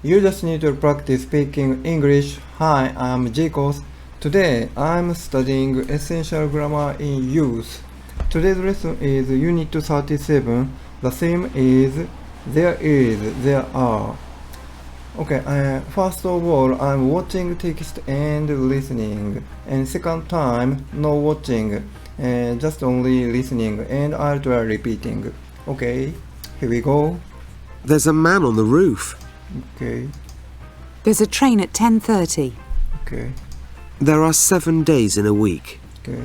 You just need to practice speaking English. Hi, I'm Jikos. Today, I'm studying essential grammar in use. Today's lesson is Unit 37. The theme is there is, there are. Okay, first of all, I'm watching text and listening. And second time, no watching, just only listening. And I'll try repeating. Okay, here we go. There's a man on the roof. Okay, There's a train at 10:30. okay, There are 7 days in a week. okay,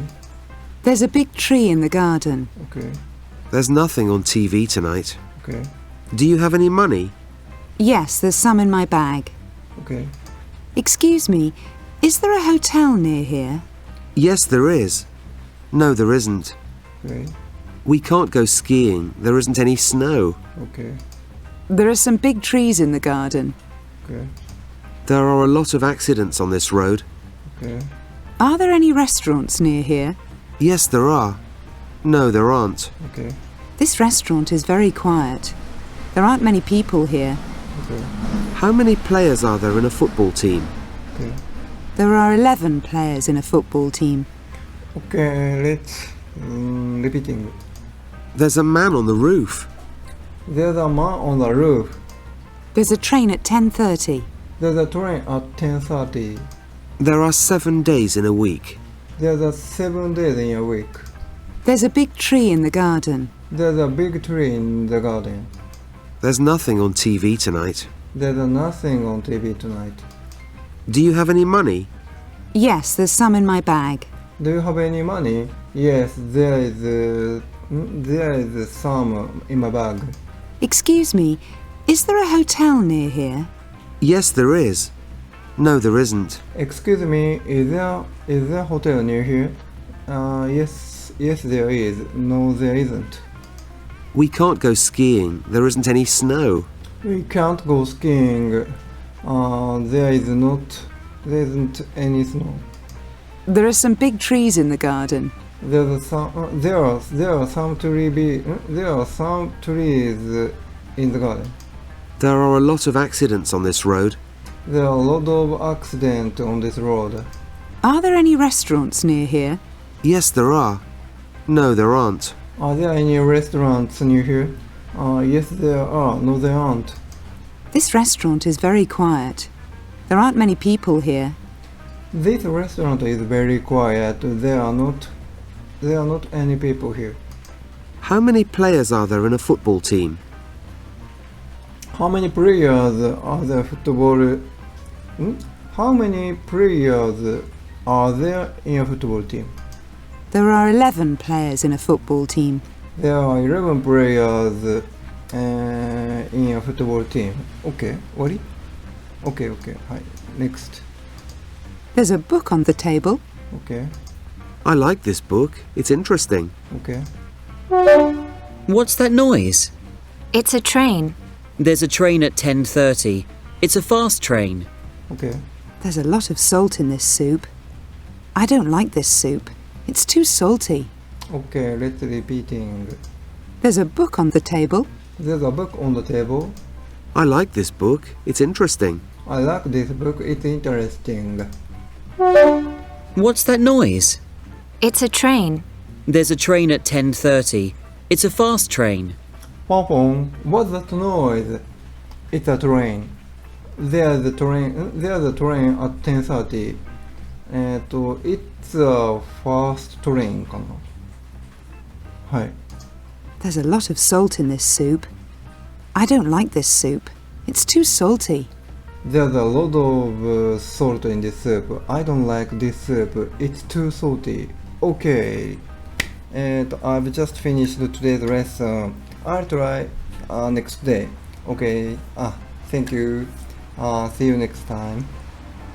There's a big tree in the garden. okay, There's nothing on TV tonight. okay, Do you have any money? Yes, there's some in my bag. okay. Excuse me, is there a hotel near here? Yes, there is. No, there isn't. Okay, We can't go skiing. There isn't any snow. okay, There are some big trees in the garden. okay, There are a lot of accidents on this road. okay, Are there any restaurants near here? Yes, there are. No, there aren't. okay, This restaurant is very quiet. There aren't many people here. okay, How many players are there in a football team? okay. There are 11 players in a football team. Okay, let's repeating. There's a man on the roof. There's a man on the roof. There's a train at 10:30. There's a train at 10:30. There are 7 days in a week. There's a 7 days in a week. There's a big tree in the garden. There's a big tree in the garden. There's nothing on TV tonight. There's nothing on TV tonight. Do you have any money? Yes, there's some in my bag. Do you have any money? Yes, there is some in my bag. Excuse me, is there a hotel near here? Yes, there is. No, there isn't. Excuse me, is there a hotel near here? Yes, there is. No, there isn't. We can't go skiing. There isn't any snow. We can't go skiing. There isn't any snow. There are some big trees in the garden. There are some trees in the garden. There are a lot of accidents on this road. There are a lot of accidents on this road. Are there any restaurants near here? Yes, there are. No, there aren't. Are there any restaurants near here? Yes, there are. No, there aren't. This restaurant is very quiet. There aren't many people here. This restaurant is very quiet. There are not any people here. How many players are there in a football team? How many players are there football? How many players are there in a football team? There are 11 players in a football team. There are 11 players in a football team. Okay, what? Okay. Hi. Next. There's a book on the table. Okay, I like this book. It's interesting. okay. What's that noise? It's a train. There's a train at 10:30. It's a fast train. Okay, There's a lot of salt in this soup. I don't like this soup. It's too salty. okay, let's repeating. There's a book on the table. There's a book on the table. I like this book. It's interesting. I like this book. It's interesting. What's that noise? It's a train. There's a train at 10:30. It's a fast train. Pom, what's that noise? It's a train. There's a train at 10:30. It's a fast train かな。はい。There's a lot of salt in this soup. I don't like this soup. It's too salty. There's a lot of salt in this soup. I don't like this soup. It's too salty. Okay. And I've just finished today's lesson. I'll try next day. Okay. Thank you. See you next time.